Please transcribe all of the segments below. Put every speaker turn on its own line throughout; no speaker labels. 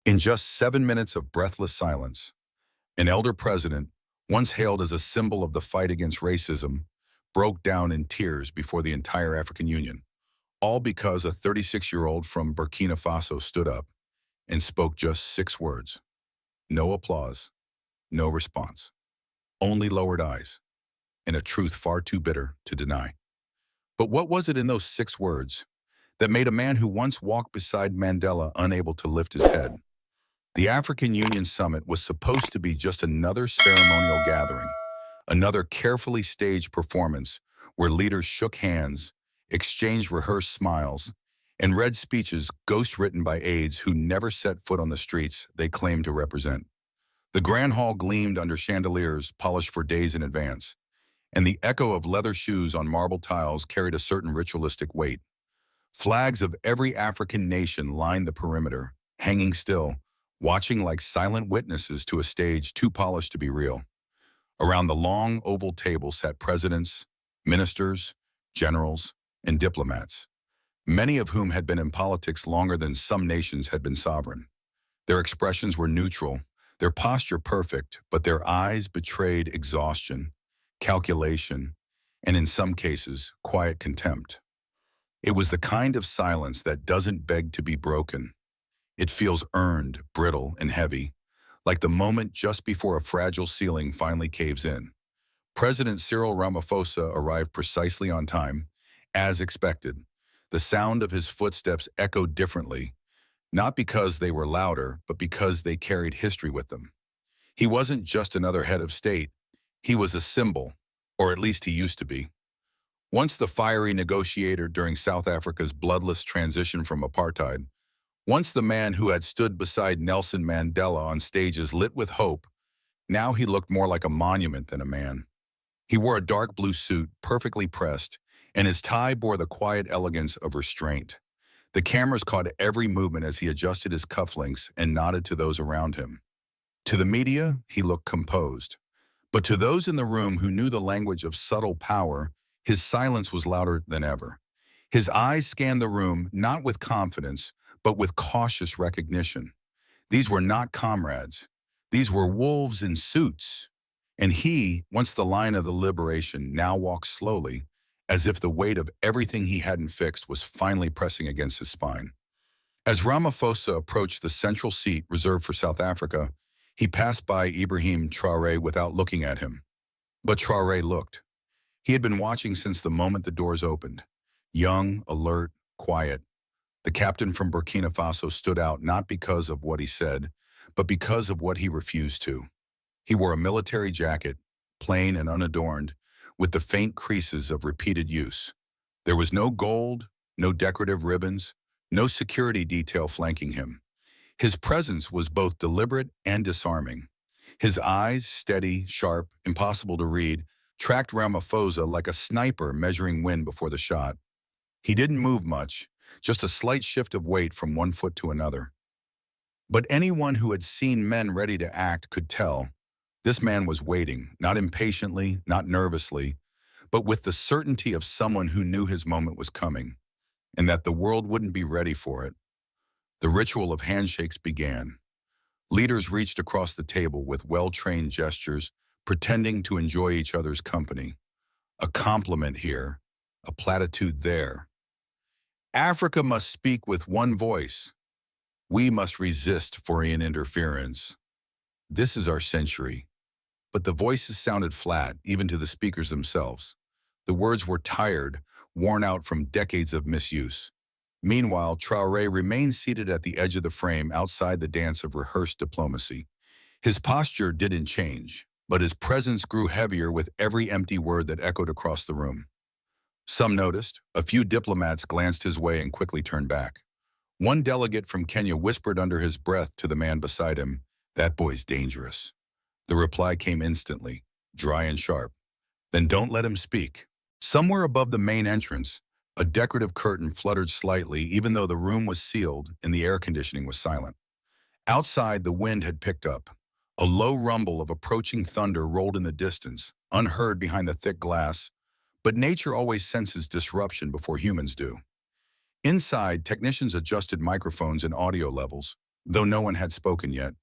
In just 7 minutes of breathless silence, an elder president, once hailed as a symbol of the fight against racism, broke down in tears before the entire African Union, all because a 36-year-old from Burkina Faso stood up and spoke just 6 words. No applause, no response, only lowered eyes, and a truth far too bitter to deny. But what was it in those 6 words that made a man who once walked beside Mandela unable to lift his head? The African Union Summit was supposed to be just another ceremonial gathering, another carefully staged performance where leaders shook hands, exchanged rehearsed smiles, and read speeches ghost-written by aides who never set foot on the streets they claimed to represent. The Grand Hall gleamed under chandeliers polished for days in advance, and the echo of leather shoes on marble tiles carried a certain ritualistic weight. Flags of every African nation lined the perimeter, hanging still, watching like silent witnesses to a stage too polished to be real. Around the long oval table sat presidents, ministers, generals, and diplomats, many of whom had been in politics longer than some nations had been sovereign. Their expressions were neutral, their posture perfect, but their eyes betrayed exhaustion, calculation, and in some cases, quiet contempt. It was the kind of silence that doesn't beg to be broken. It feels earned, brittle, and heavy, like the moment just before a fragile ceiling finally caves in. President Cyril Ramaphosa arrived precisely on time, as expected. The sound of his footsteps echoed differently, not because they were louder, but because they carried history with them. He wasn't just another head of state. He was a symbol, or at least he used to be. Once the fiery negotiator during South Africa's bloodless transition from apartheid, once the man who had stood beside Nelson Mandela on stages lit with hope, now he looked more like a monument than a man. He wore a dark blue suit, perfectly pressed, and his tie bore the quiet elegance of restraint. The cameras caught every movement as he adjusted his cufflinks and nodded to those around him. To the media, he looked composed. But to those in the room who knew the language of subtle power, his silence was louder than ever. His eyes scanned the room not with confidence, but with cautious recognition. These were not comrades. These were wolves in suits. And he, once the lion of the liberation, now walked slowly, as if the weight of everything he hadn't fixed was finally pressing against his spine. As Ramaphosa approached the central seat reserved for South Africa, he passed by Ibrahim Traoré without looking at him. But Traoré looked. He had been watching since the moment the doors opened. Young, alert, quiet. The captain from Burkina Faso stood out not because of what he said, but because of what he refused to. He wore a military jacket, plain and unadorned, with the faint creases of repeated use. There was no gold, no decorative ribbons, no security detail flanking him. His presence was both deliberate and disarming. His eyes, steady, sharp, impossible to read, tracked Ramaphosa like a sniper measuring wind before the shot. He didn't move much, just a slight shift of weight from one foot to another. But anyone who had seen men ready to act could tell this man was waiting, not impatiently, not nervously, but with the certainty of someone who knew his moment was coming, and that the world wouldn't be ready for it. The ritual of handshakes began. Leaders reached across the table with well-trained gestures, pretending to enjoy each other's company. A compliment here, a platitude there. Africa must speak with one voice. We must resist foreign interference. This is our century. But the voices sounded flat, even to the speakers themselves. The words were tired, worn out from decades of misuse. Meanwhile, Traoré remained seated at the edge of the frame outside the dance of rehearsed diplomacy. His posture didn't change, but his presence grew heavier with every empty word that echoed across the room. Some noticed. A few diplomats glanced his way and quickly turned back. One delegate from Kenya whispered under his breath to the man beside him, "That boy's dangerous." The reply came instantly, dry and sharp. "Then don't let him speak." Somewhere above the main entrance, a decorative curtain fluttered slightly even though the room was sealed and the air conditioning was silent. Outside, the wind had picked up. A low rumble of approaching thunder rolled in the distance, unheard behind the thick glass, but nature always senses disruption before humans do. Inside, technicians adjusted microphones and audio levels, though no one had spoken yet.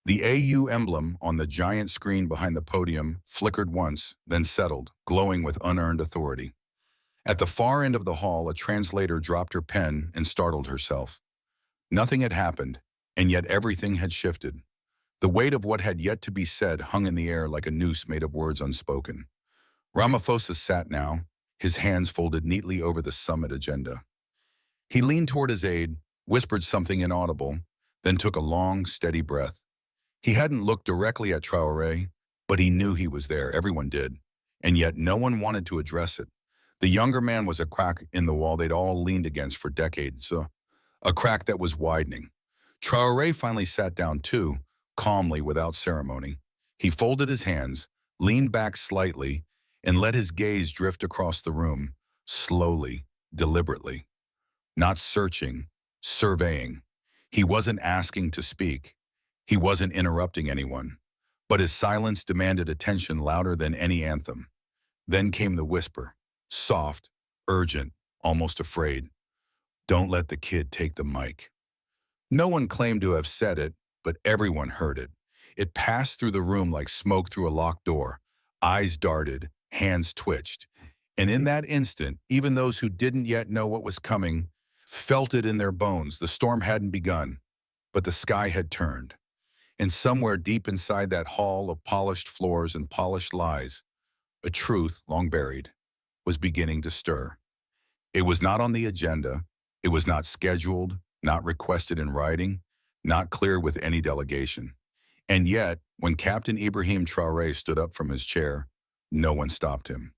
The AU emblem on the giant screen behind the podium flickered once, then settled, glowing with unearned authority. At the far end of the hall, a translator dropped her pen and startled herself. Nothing had happened, and yet everything had shifted. The weight of what had yet to be said hung in the air like a noose made of words unspoken. RAMAPHOSA sat now, his hands folded neatly over the summit agenda. He leaned toward his aide, whispered something inaudible, then took a long, steady breath. He hadn't looked directly at Traoré, but he knew he was there. Everyone did. And yet no one wanted to address it. The younger man was a crack in the wall they'd all leaned against for decades, a crack that was widening. Traoré finally sat down too, calmly without ceremony. He folded his hands, leaned back slightly, and let his gaze drift across the room, slowly, deliberately. Not searching, surveying. He wasn't asking to speak. He wasn't interrupting anyone. But his silence demanded attention louder than any anthem. Then came the whisper, soft, urgent, almost afraid. "Don't let the kid take the mic." No one claimed to have said it, but everyone heard it. It passed through the room like smoke through a locked door. Eyes darted, hands twitched. And in that instant, even those who didn't yet know what was coming felt it in their bones. The storm hadn't begun, but the sky had turned. And somewhere deep inside that hall of polished floors and polished lies, a truth long buried was beginning to stir. It was not on the agenda. It was not scheduled, not requested in writing, not clear with any delegation. And yet, when Captain Ibrahim Traoré stood up from his chair, no one stopped him.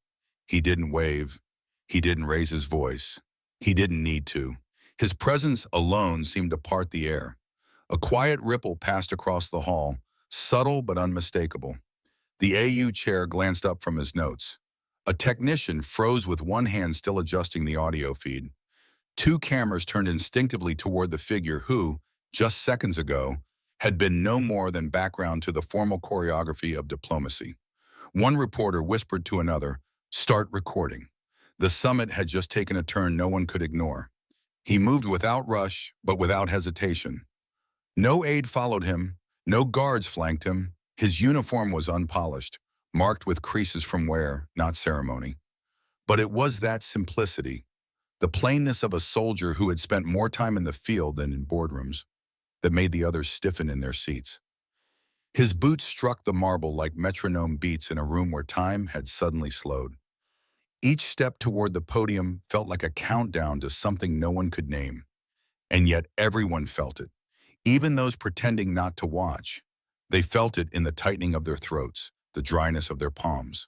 He didn't wave. He didn't raise his voice. He didn't need to. His presence alone seemed to part the air. A quiet ripple passed across the hall, subtle but unmistakable. The AU chair glanced up from his notes. A technician froze with one hand still adjusting the audio feed. Two cameras turned instinctively toward the figure who, just seconds ago, had been no more than background to the formal choreography of diplomacy. One reporter whispered to another, "Start recording." The summit had just taken a turn no one could ignore. He moved without rush, but without hesitation. No aide followed him, no guards flanked him. His uniform was unpolished, marked with creases from wear, not ceremony. But it was that simplicity, the plainness of a soldier who had spent more time in the field than in boardrooms, that made the others stiffen in their seats. His boots struck the marble like metronome beats in a room where time had suddenly slowed. Each step toward the podium felt like a countdown to something no one could name. And yet everyone felt it, even those pretending not to watch. They felt it in the tightening of their throats, the dryness of their palms.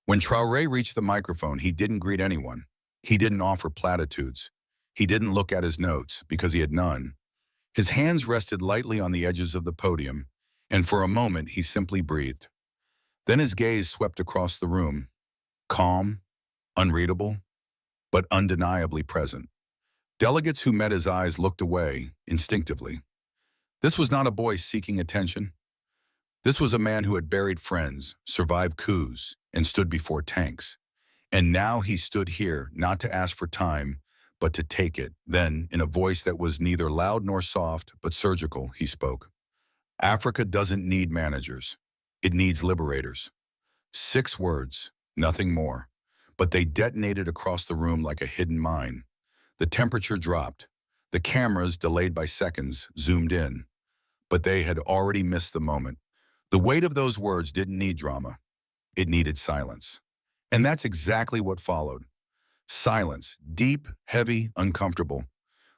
When Traoré reached the microphone, he didn't greet anyone. He didn't offer platitudes. He didn't look at his notes, because he had none. His hands rested lightly on the edges of the podium, and for a moment he simply breathed. Then his gaze swept across the room, calm, unreadable, but undeniably present. Delegates who met his eyes looked away, instinctively. This was not a boy seeking attention. This was a man who had buried friends, survived coups, and stood before tanks. And now he stood here, not to ask for time, but to take it. Then, in a voice that was neither loud nor soft, but surgical, he spoke. "Africa doesn't need managers. It needs liberators." 6 words, nothing more. But they detonated across the room like a hidden mine. The temperature dropped. The cameras, delayed by seconds, zoomed in. But they had already missed the moment. The weight of those words didn't need drama. It needed silence. And that's exactly what followed. Silence, deep, heavy, uncomfortable.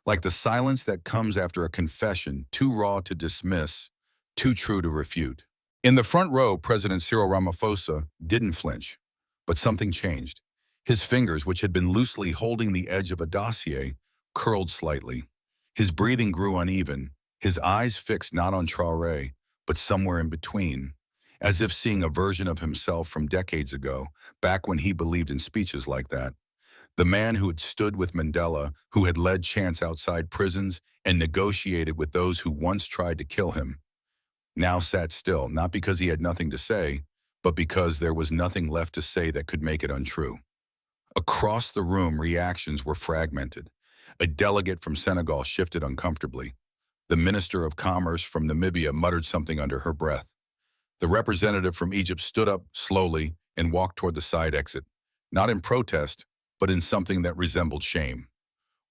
Like the silence that comes after a confession too raw to dismiss, too true to refute. In the front row, President Cyril Ramaphosa didn't flinch. But something changed. His fingers, which had been loosely holding the edge of a dossier, curled slightly. His breathing grew uneven, his eyes fixed not on Traoré, but somewhere in between, as if seeing a version of himself from decades ago, back when he believed in speeches like that. The man who had stood with Mandela, who had led chants outside prisons and negotiated with those who once tried to kill him, now sat still, not because he had nothing to say, but because there was nothing left to say that could make it untrue. Across the room, reactions were fragmented. A delegate from Senegal shifted uncomfortably. The Minister of Commerce from Namibia muttered something under her breath. The representative from Egypt stood up slowly and walked toward the side exit, not in protest, but in something that resembled shame.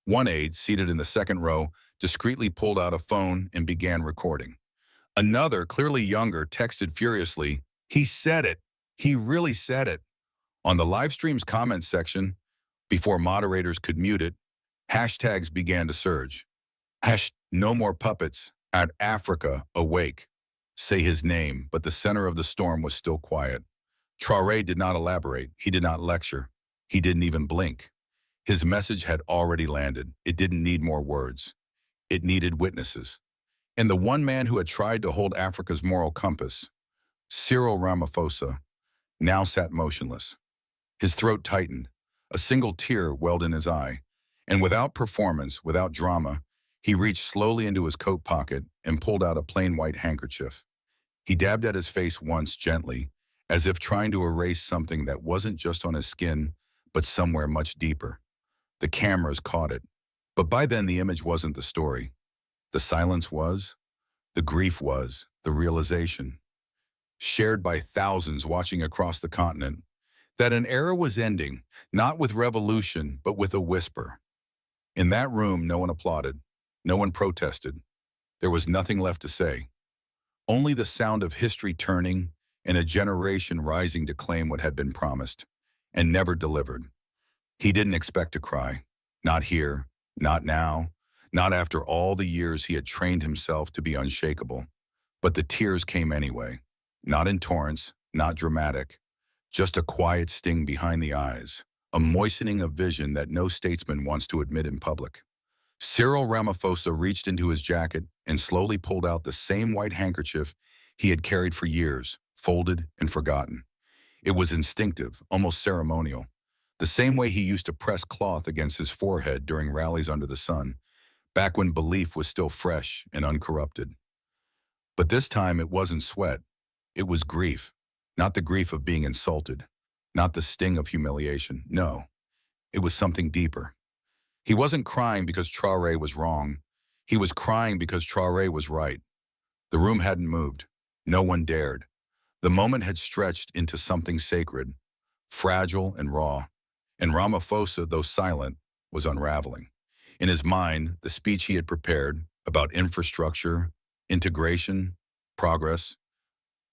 One aide, seated in the second row, discreetly pulled out a phone and began recording. Another, clearly younger, texted furiously, "He said it. He really said it." On the live stream's comments section, before moderators could mute it, hashtags began to surge. No more puppets, at Africa awake. Say his name, but the center of the storm was still quiet. Traoré did not elaborate. He did not lecture. He didn't even blink. His message had already landed. It didn't need more words. It needed witnesses. And the one man who had tried to hold Africa's moral compass, Cyril Ramaphosa, now sat motionless. His throat tightened. A single tear welled in his eye. And without performance, without drama, he reached slowly into his coat pocket and pulled out a plain white handkerchief. He dabbed at his face once gently, as if trying to erase something that wasn't just on his skin, but somewhere much deeper. The cameras caught it. But by then the image wasn't the story. The silence was, the grief was, the realization, shared by thousands watching across the continent, that an era was ending, not with revolution, but with a whisper. In that room, no one applauded. No one protested. There was nothing left to say. Only the sound of history turning and a generation rising to claim what had been promised and never delivered. He didn't expect to cry. Not here, not now, not after all the years he had trained himself to be unshakable. But the tears came anyway. Not in torrents, not dramatic. Just a quiet sting behind the eyes, a moistening of vision that no statesman wants to admit in public. Cyril Ramaphosa reached into his jacket and slowly pulled out the same white handkerchief he had carried for years, folded and forgotten. It was instinctive, almost ceremonial, the same way he used to press cloth against his forehead during rallies under the sun, back when belief was still fresh and uncorrupted. But this time it wasn't sweat, it was grief, not the grief of being insulted, not the sting of humiliation, no, it was something deeper. He wasn't crying because Traoré was wrong. He was crying because Traoré was right. The room hadn't moved. No one dared. The moment had stretched into something sacred, fragile and raw. And Ramaphosa, though silent, was unraveling. In his mind, the speech he had prepared about infrastructure, integration, progress,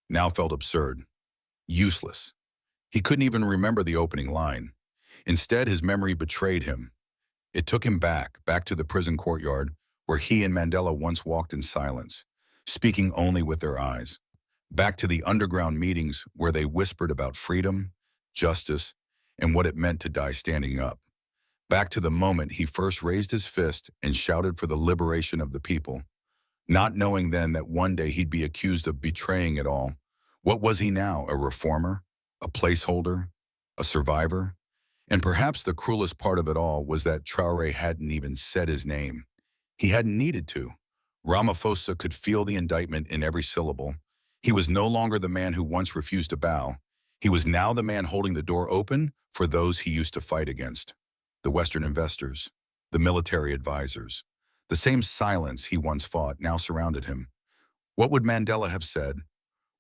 now felt absurd, useless. He couldn't even remember the opening line. Instead, his memory betrayed him. It took him back to the prison courtyard where he and Mandela once walked in silence, speaking only with their eyes. Back to the underground meetings where they whispered about freedom, justice, and what it meant to die standing up. Back to the moment he first raised his fist and shouted for the liberation of the people, not knowing then that one day he'd be accused of betraying it all. What was he now, a reformer, a placeholder, a survivor? And perhaps the cruelest part of it all was that Traoré hadn't even said his name. He hadn't needed to. Ramaphosa could feel the indictment in every syllable. He was no longer the man who once refused to bow. He was now the man holding the door open for those he used to fight against. The Western investors, the military advisors. The same silence he once fought now surrounded him. What would Mandela have said?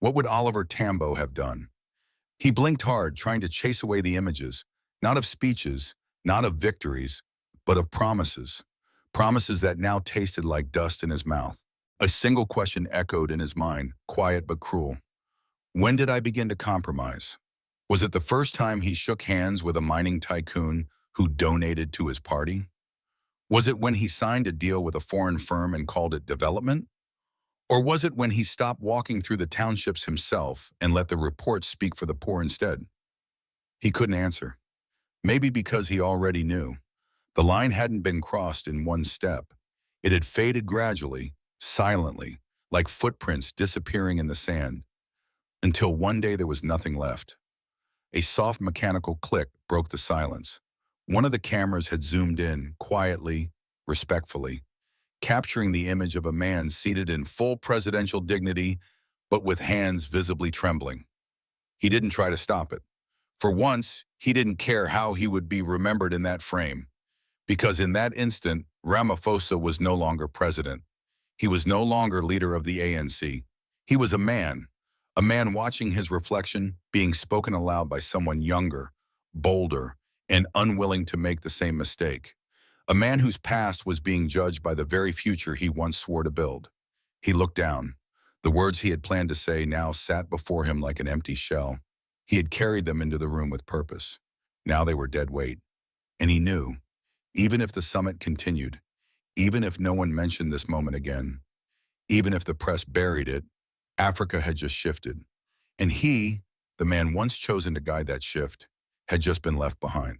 What would Oliver Tambo have done? He blinked hard, trying to chase away the images, not of speeches, not of victories, but of promises. Promises that now tasted like dust in his mouth. A single question echoed in his mind, quiet but cruel. When did I begin to compromise? Was it the first time he shook hands with a mining tycoon who donated to his party? Was it when he signed a deal with a foreign firm and called it development? Or was it when he stopped walking through the townships himself and let the reports speak for the poor instead? He couldn't answer. Maybe because he already knew. The line hadn't been crossed in one step. It had faded gradually, silently, like footprints disappearing in the sand, until one day there was nothing left. A soft mechanical click broke the silence. One of the cameras had zoomed in, quietly, respectfully, capturing the image of a man seated in full presidential dignity, but with hands visibly trembling. He didn't try to stop it. For once, he didn't care how he would be remembered in that frame, because in that instant, Ramaphosa was no longer president. He was no longer leader of the ANC. He was a man watching his reflection being spoken aloud by someone younger, bolder, and unwilling to make the same mistake. A man whose past was being judged by the very future he once swore to build. He looked down. The words he had planned to say now sat before him like an empty shell. He had carried them into the room with purpose. Now they were dead weight. And he knew, even if the summit continued, even if no one mentioned this moment again, even if the press buried it, Africa had just shifted. And he, the man once chosen to guide that shift, had just been left behind.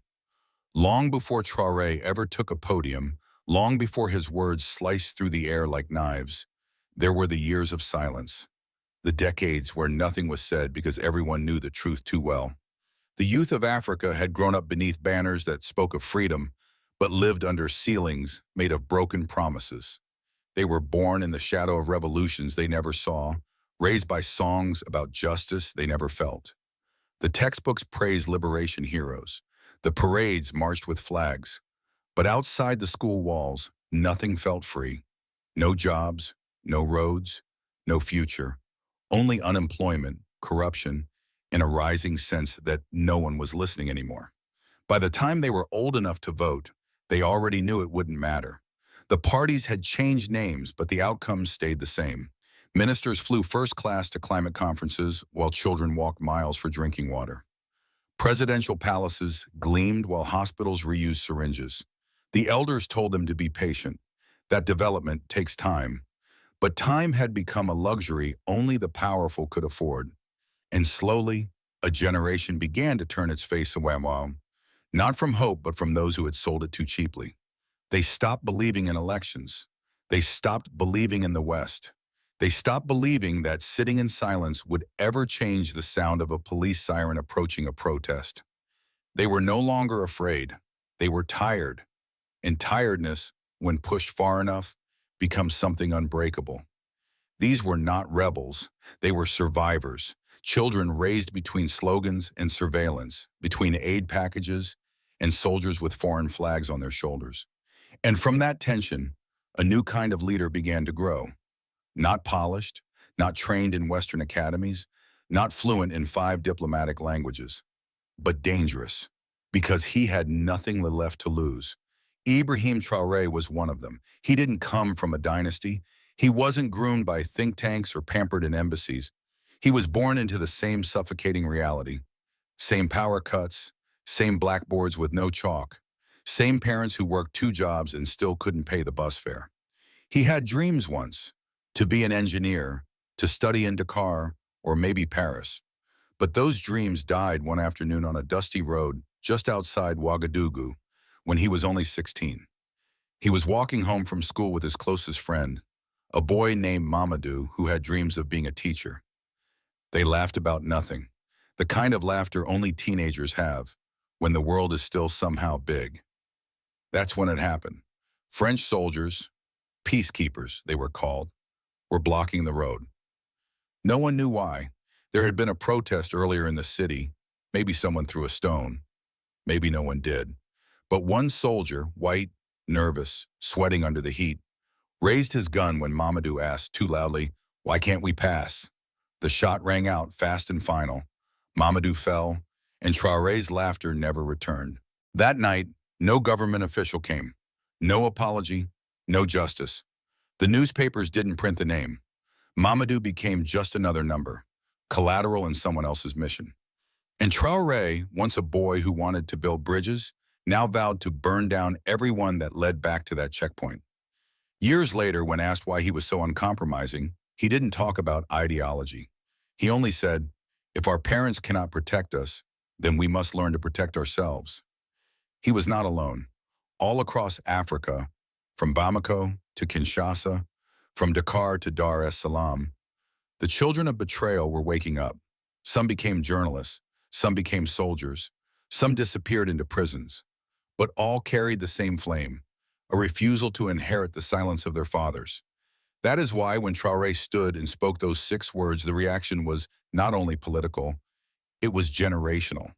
Long before Traoré ever took a podium, long before his words sliced through the air like knives, there were the years of silence, the decades where nothing was said because everyone knew the truth too well. The youth of Africa had grown up beneath banners that spoke of freedom, but lived under ceilings made of broken promises. They were born in the shadow of revolutions they never saw, raised by songs about justice they never felt. The textbooks praised liberation heroes. The parades marched with flags. But outside the school walls, nothing felt free. No jobs, no roads, no future. Only unemployment, corruption, and a rising sense that no one was listening anymore. By the time they were old enough to vote, they already knew it wouldn't matter. The parties had changed names, but the outcomes stayed the same. Ministers flew first class to climate conferences while children walked miles for drinking water. Presidential palaces gleamed while hospitals reused syringes. The elders told them to be patient, that development takes time. But time had become a luxury only the powerful could afford. And slowly, a generation began to turn its face away, not from hope, but from those who had sold it too cheaply. They stopped believing in elections. They stopped believing in the West. They stopped believing that sitting in silence would ever change the sound of a police siren approaching a protest. They were no longer afraid. They were tired. And tiredness, when pushed far enough, becomes something unbreakable. These were not rebels. They were survivors. Children raised between slogans and surveillance, between aid packages and soldiers with foreign flags on their shoulders. And from that tension, a new kind of leader began to grow. Not polished, not trained in Western academies, not fluent in 5 diplomatic languages, but dangerous, because he had nothing left to lose. Ibrahim Traoré was one of them. He didn't come from a dynasty. He wasn't groomed by think tanks or pampered in embassies. He was born into the same suffocating reality. Same power cuts, same blackboards with no chalk, same parents who worked 2 jobs and still couldn't pay the bus fare. He had dreams once, to be an engineer, to study in Dakar, or maybe Paris. But those dreams died one afternoon on a dusty road just outside Ouagadougou when he was only 16. He was walking home from school with his closest friend, a boy named Mamadou who had dreams of being a teacher. They laughed about nothing, the kind of laughter only teenagers have when the world is still somehow big. That's when it happened. French soldiers, peacekeepers they were called, were blocking the road. No one knew why. There had been a protest earlier in the city. Maybe someone threw a stone. Maybe no one did. But one soldier, white, nervous, sweating under the heat, raised his gun when Mamadou asked too loudly, "Why can't we pass?" The shot rang out fast and final. Mamadou fell, and Traoré's laughter never returned. That night, no government official came. No apology, no justice. The newspapers didn't print the name. Mamadou became just another number, collateral in someone else's mission. And Traoré, once a boy who wanted to build bridges, now vowed to burn down everyone that led back to that checkpoint. Years later, when asked why he was so uncompromising, he didn't talk about ideology. He only said, "If our parents cannot protect us, then we must learn to protect ourselves." He was not alone. All across Africa, from Bamako to Kinshasa, from Dakar to Dar es Salaam, the children of betrayal were waking up. Some became journalists, some became soldiers, some disappeared into prisons, but all carried the same flame, a refusal to inherit the silence of their fathers. That is why when Traoré stood and spoke those 6 words, the reaction was not only political, it was generational.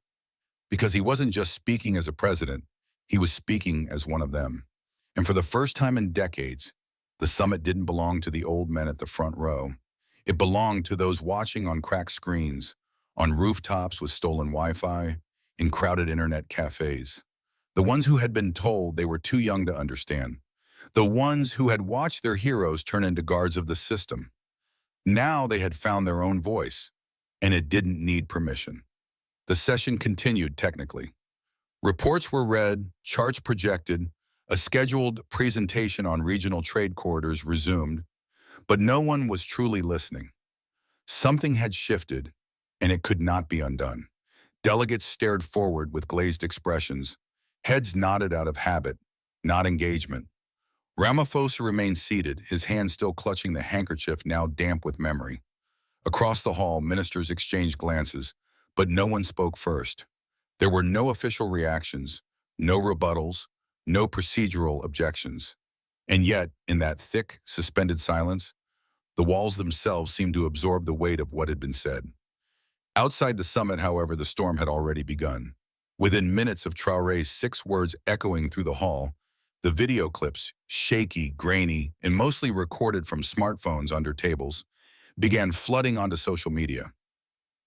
Because he wasn't just speaking as a president, he was speaking as one of them. And for the first time in decades, The summit didn't belong to the old men at the front row. It belonged to those watching on cracked screens, on rooftops with stolen Wi-Fi, in crowded internet cafes. The ones who had been told they were too young to understand. The ones who had watched their heroes turn into guards of the system. Now they had found their own voice, and it didn't need permission. The session continued technically. Reports were read, charts projected, a scheduled presentation on regional trade corridors resumed, but no one was truly listening. Something had shifted, and it could not be undone. Delegates stared forward with glazed expressions. Heads nodded out of habit, not engagement. RAMAPHOSA remained seated, his hand still clutching the handkerchief now damp with memory. Across the hall, ministers exchanged glances, but no one spoke first. There were no official reactions, no rebuttals, no procedural objections. And yet, in that thick, suspended silence, the walls themselves seemed to absorb the weight of what had been said. Outside the summit, however, the storm had already begun. Within minutes of Traoré's 6 words echoing through the hall, the video clips, shaky, grainy, and mostly recorded from smartphones under tables, began flooding onto social media.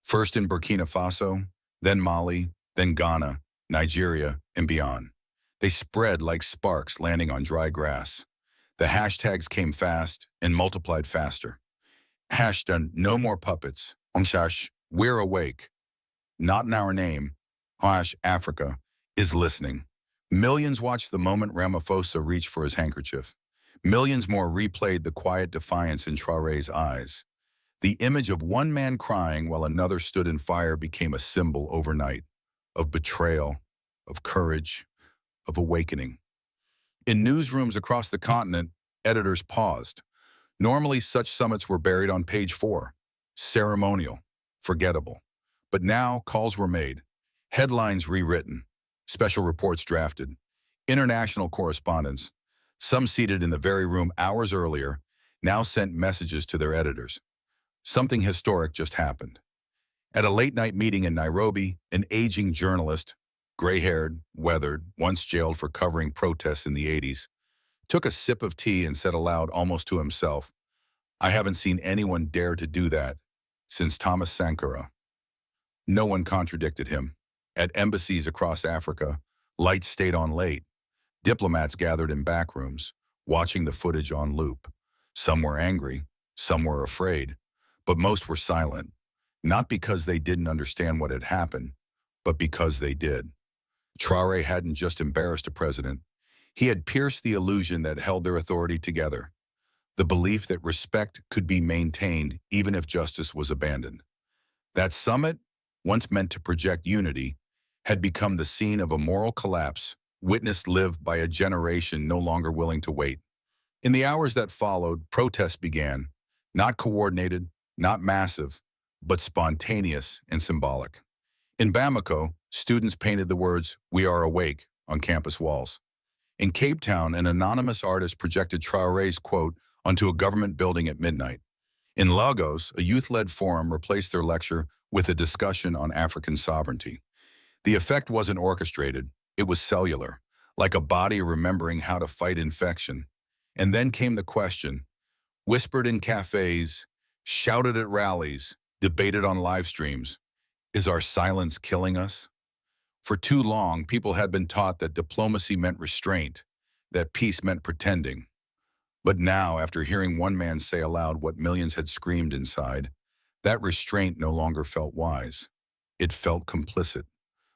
First in Burkina Faso, then Mali, then Ghana, Nigeria, and beyond. They spread like sparks landing on dry grass. The hashtags came fast and multiplied faster. Hashtag no more puppets. Hash we're awake. Not in our name. Hash Africa is listening. Millions watched the moment Ramaphosa reached for his handkerchief. Millions more replayed the quiet defiance in Traoré's eyes. The image of one man crying while another stood in fire became a symbol overnight of betrayal, of courage, of awakening. In newsrooms across the continent, editors paused. Normally, such summits were buried on page 4, ceremonial, forgettable. But now, calls were made, headlines rewritten, special reports drafted, international correspondents, some seated in the very room hours earlier, now sent messages to their editors. Something historic just happened. At a late-night meeting in Nairobi, an aging journalist, gray-haired, weathered, once jailed for covering protests in the 80s, took a sip of tea and said aloud almost to himself, "I haven't seen anyone dare to do that since Thomas Sankara." No one contradicted him. At embassies across Africa, lights stayed on late. Diplomats gathered in back rooms, watching the footage on loop. Some were angry, some were afraid, but most were silent, not because they didn't understand what had happened, but because they did. Traoré hadn't just embarrassed a president. He had pierced the illusion that held their authority together, the belief that respect could be maintained even if justice was abandoned. That summit, once meant to project unity, had become the scene of a moral collapse witnessed live by a generation no longer willing to wait. In the hours that followed, protests began, not coordinated, not massive, but spontaneous and symbolic. In Bamako, students painted the words, "We are awake," on campus walls. In Cape Town, an anonymous artist projected Traoré's quote onto a government building at midnight. In Lagos, a youth-led forum replaced their lecture with a discussion on African sovereignty. The effect wasn't orchestrated, it was cellular, like a body remembering how to fight infection. And then came the question, whispered in cafes, shouted at rallies, debated on live streams. Is our silence killing us? For too long, people had been taught that diplomacy meant restraint, that peace meant pretending. But now, after hearing one man say aloud what millions had screamed inside, that restraint no longer felt wise. It felt complicit.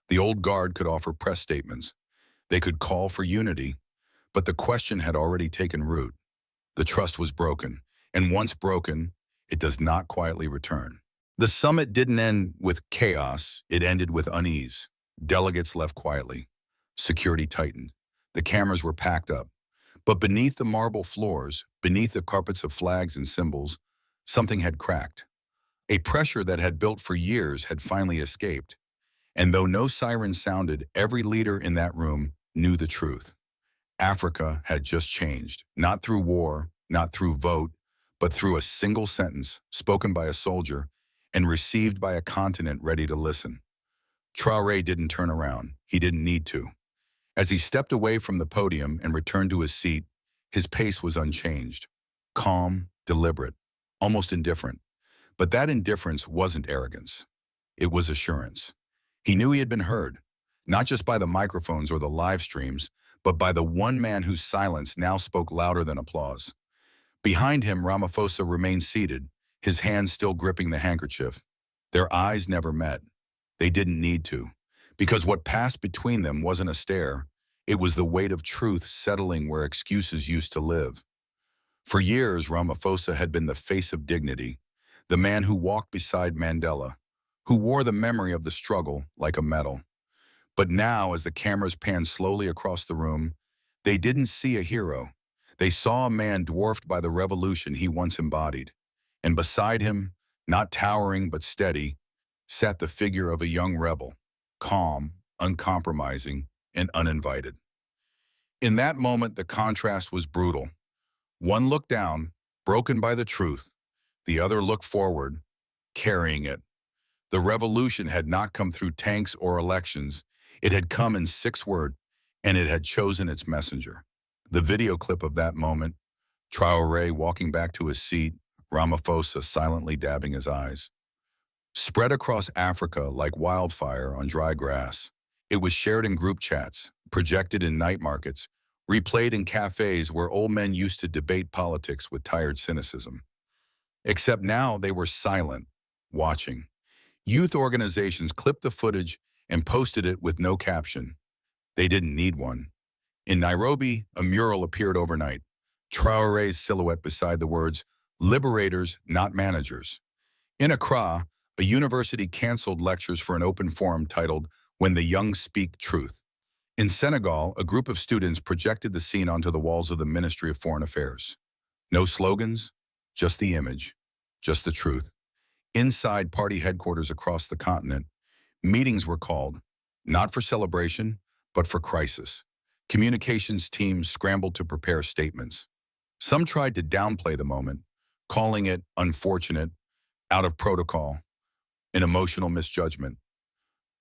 The old guard could offer press statements. They could call for unity, but the question had already taken root. The trust was broken, and once broken, it does not quietly return. The summit didn't end with chaos, it ended with unease. Delegates left quietly. Security tightened. The cameras were packed up. But beneath the marble floors, beneath the carpets of flags and symbols, something had cracked. A pressure that had built for years had finally escaped. And though no siren sounded, every leader in that room knew the truth. Africa had just changed, not through war, not through vote, but through a single sentence spoken by a soldier and received by a continent ready to listen. Traoré didn't turn around. He didn't need to. As he stepped away from the podium and returned to his seat, His pace was unchanged, calm, deliberate, almost indifferent. But that indifference wasn't arrogance. It was assurance. He knew he had been heard, not just by the microphones or the live streams, but by the one man whose silence now spoke louder than applause. Behind him, Ramaphosa remained seated, his hands still gripping the handkerchief. Their eyes never met. They didn't need to, because what passed between them wasn't a stare. It was the weight of truth settling where excuses used to live. For years, Ramaphosa had been the face of dignity, the man who walked beside Mandela, who wore the memory of the struggle like a medal. But now, as the cameras panned slowly across the room, they didn't see a hero. They saw a man dwarfed by the revolution he once embodied. And beside him, not towering but steady, sat the figure of a young rebel, calm, uncompromising, and uninvited. In that moment, the contrast was brutal. One looked down, broken by the truth. The other looked forward, carrying it. The revolution had not come through tanks or elections. It had come in 6 words, and it had chosen its messenger. The video clip of that moment, Traoré walking back to his seat, Ramaphosa silently dabbing his eyes, spread across Africa like wildfire on dry grass. It was shared in group chats, projected in night markets, replayed in cafes where old men used to debate politics with tired cynicism. Except now they were silent, watching. Youth organizations clipped the footage and posted it with no caption. They didn't need one. In Nairobi, a mural appeared overnight, Traoré's silhouette beside the words, "Liberators, not managers." In Accra, a university canceled lectures for an open forum titled, "When the Young Speak Truth." In Senegal, a group of students projected the scene onto the walls of the Ministry of Foreign Affairs. No slogans, just the image, just the truth. Inside party headquarters across the continent, meetings were called, not for celebration, but for crisis. Communications teams scrambled to prepare statements. Some tried to downplay the moment, calling it unfortunate, out of protocol, an emotional misjudgment.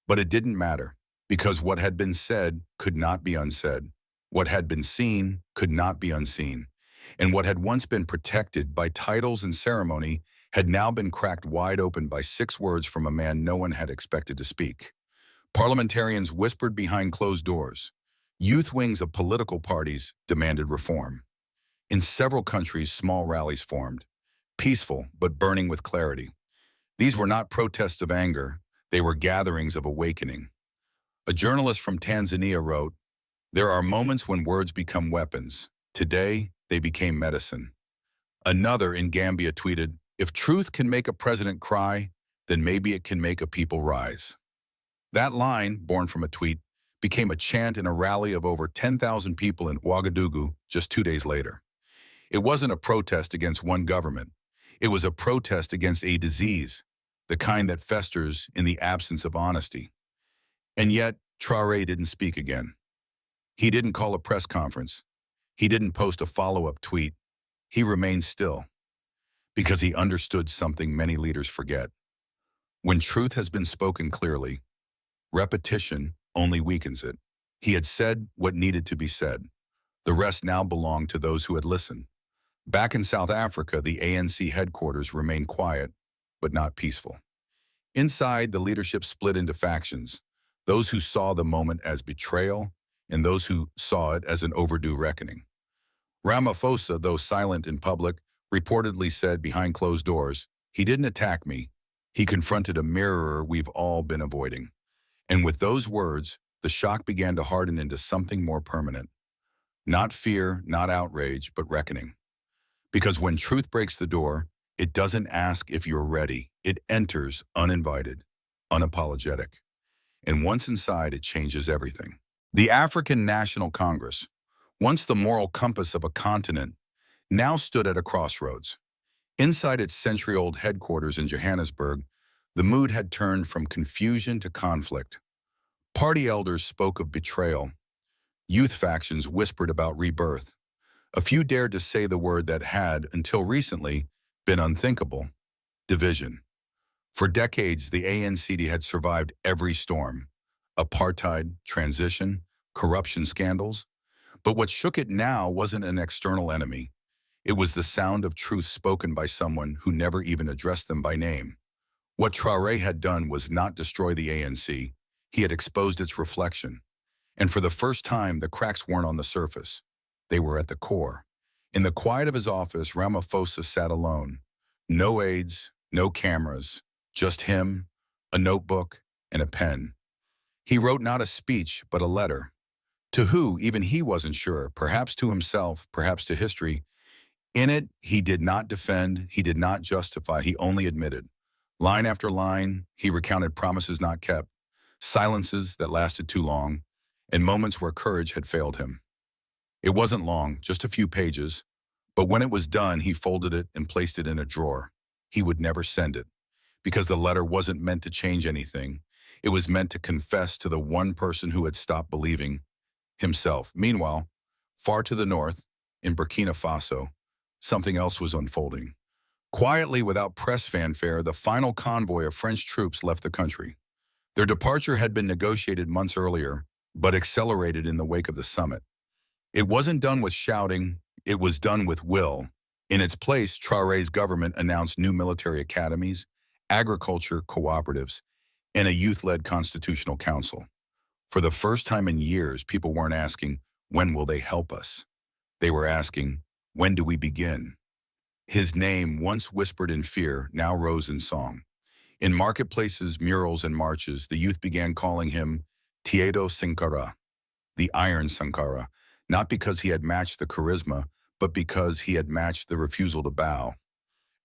But it didn't matter, because what had been said could not be unsaid. What had been seen could not be unseen. And what had once been protected by titles and ceremony had now been cracked wide open by 6 words from a man no one had expected to speak. Parliamentarians whispered behind closed doors. Youth wings of political parties demanded reform. In several countries, small rallies formed, peaceful but burning with clarity. These were not protests of anger, they were gatherings of awakening. A journalist from Tanzania wrote, "There are moments when words become weapons. Today, they became medicine." Another in Gambia tweeted, "If truth can make a president cry, then maybe it can make a people rise." That line, born from a tweet, became a chant in a rally of over 10,000 people in Ouagadougou just 2 days later. It wasn't a protest against one government. It was a protest against a disease, the kind that festers in the absence of honesty. And yet, Traoré didn't speak again. He didn't call a press conference. He didn't post a follow-up tweet. He remained still, because he understood something many leaders forget. When truth has been spoken clearly, repetition only weakens it. He had said what needed to be said. The rest now belonged to those who had listened. Back in South Africa, the ANC headquarters remained quiet, but not peaceful. Inside, the leadership split into factions, those who saw the moment as betrayal and those who saw it as an overdue reckoning. Ramaphosa, though silent in public, reportedly said behind closed doors, "He didn't attack me. He confronted a mirror we've all been avoiding." And with those words, the shock began to harden into something more permanent. Not fear, not outrage, but reckoning. Because when truth breaks the door, it doesn't ask if you're ready. It enters uninvited, unapologetic. And once inside, it changes everything. The African National Congress, once the moral compass of a continent, now stood at a crossroads. Inside its century-old headquarters in Johannesburg, the mood had turned from confusion to conflict. Party elders spoke of betrayal. Youth factions whispered about rebirth. A few dared to say the word that had, until recently, been unthinkable: division. For decades, the ANC had survived every storm: apartheid, transition, corruption scandals. But what shook it now wasn't an external enemy. It was the sound of truth spoken by someone who never even addressed them by name. What Traoré had done was not destroy the ANC. He had exposed its reflection. And for the first time, the cracks weren't on the surface. They were at the core. In the quiet of his office, Ramaphosa sat alone. No aides, no cameras, just him, a notebook, and a pen. He wrote not a speech, but a letter. To who, even he wasn't sure, perhaps to himself, perhaps to history. In it, he did not defend, he did not justify, he only admitted. Line after line, he recounted promises not kept, silences that lasted too long, and moments where courage had failed him. It wasn't long, just a few pages, but when it was done, he folded it and placed it in a drawer. He would never send it, because the letter wasn't meant to change anything. It was meant to confess to the one person who had stopped believing, himself. Meanwhile, far to the north, in Burkina Faso, something else was unfolding. Quietly, without press fanfare, the final convoy of French troops left the country. Their departure had been negotiated months earlier, but accelerated in the wake of the summit. It wasn't done with shouting, it was done with will. In its place, Traoré's government announced new military academies, agriculture cooperatives, and a youth-led constitutional council. For the first time in years, people weren't asking, when will they help us? They were asking, when do we begin? His name, once whispered in fear, now rose in song. In marketplaces, murals, and marches, the youth began calling him Tiedo Sankara, the Iron Sankara, not because he had matched the charisma, but because he had matched the refusal to bow.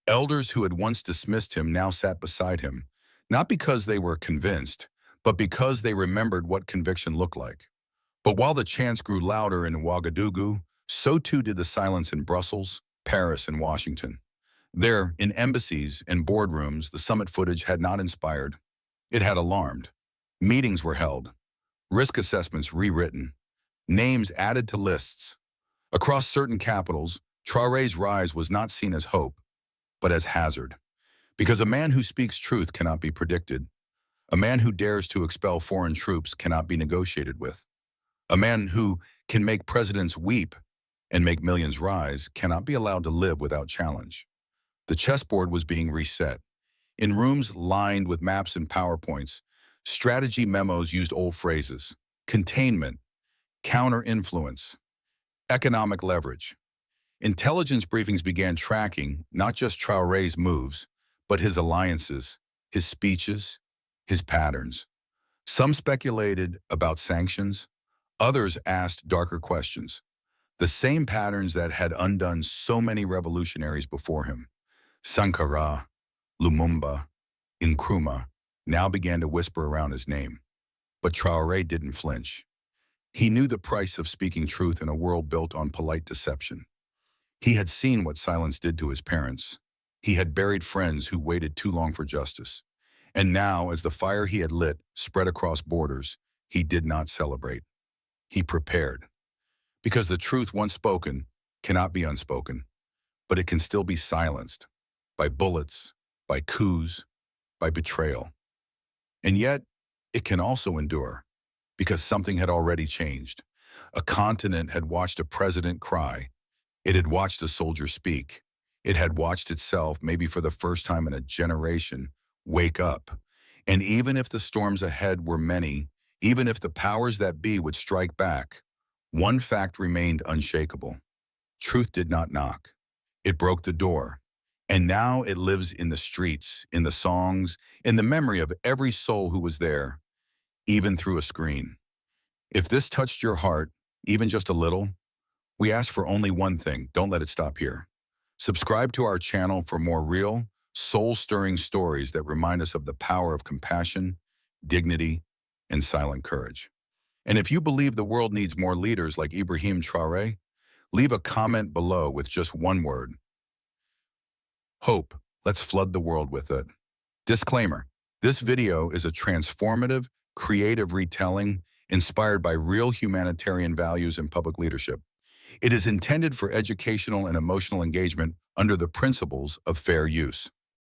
Elders who had once dismissed him now sat beside him, not because they were convinced, but because they remembered what conviction looked like. But while the chants grew louder in Ouagadougou, so too did the silence in Brussels, Paris, and Washington. There, in embassies and boardrooms, the summit footage had not inspired. It had alarmed. Meetings were held, risk assessments rewritten, names added to lists. Across certain capitals, Traoré's rise was not seen as hope, but as hazard. Because a man who speaks truth cannot be predicted. A man who dares to expel foreign troops cannot be negotiated with. A man who can make presidents weep and make millions rise cannot be allowed to live without challenge. The chessboard was being reset. In rooms lined with maps and PowerPoints, strategy memos used old phrases: containment, counter-influence, economic leverage. Intelligence briefings began tracking not just Traoré's moves, but his alliances, his speeches, his patterns. Some speculated about sanctions, others asked darker questions. The same patterns that had undone so many revolutionaries before him, Sankara, Lumumba, Nkrumah, now began to whisper around his name. But Traoré didn't flinch. He knew the price of speaking truth in a world built on polite deception. He had seen what silence did to his parents. He had buried friends who waited too long for justice. And now, as the fire he had lit spread across borders, he did not celebrate. He prepared. Because the truth once spoken cannot be unspoken, but it can still be silenced by bullets, by coups, by betrayal. And yet, it can also endure, because something had already changed. A continent had watched a president cry. It had watched a soldier speak. It had watched itself, maybe for the first time in a generation, wake up. And even if the storms ahead were many, even if the powers that be would strike back, one fact remained unshakable. Truth did not knock. It broke the door. And now it lives in the streets, in the songs, in the memory of every soul who was there, even through a screen. If this touched your heart, even just a little, we ask for only one thing: don't let it stop here. Subscribe to our channel for more real, soul-stirring stories that remind us of the power of compassion, dignity, and silent courage. And if you believe the world needs more leaders like Ibrahim Traoré, leave a comment below with just one word: hope. Let's flood the world with it. Disclaimer: this video is a transformative, creative retelling inspired by real humanitarian values and public leadership. It is intended for educational and emotional engagement under the principles of fair use.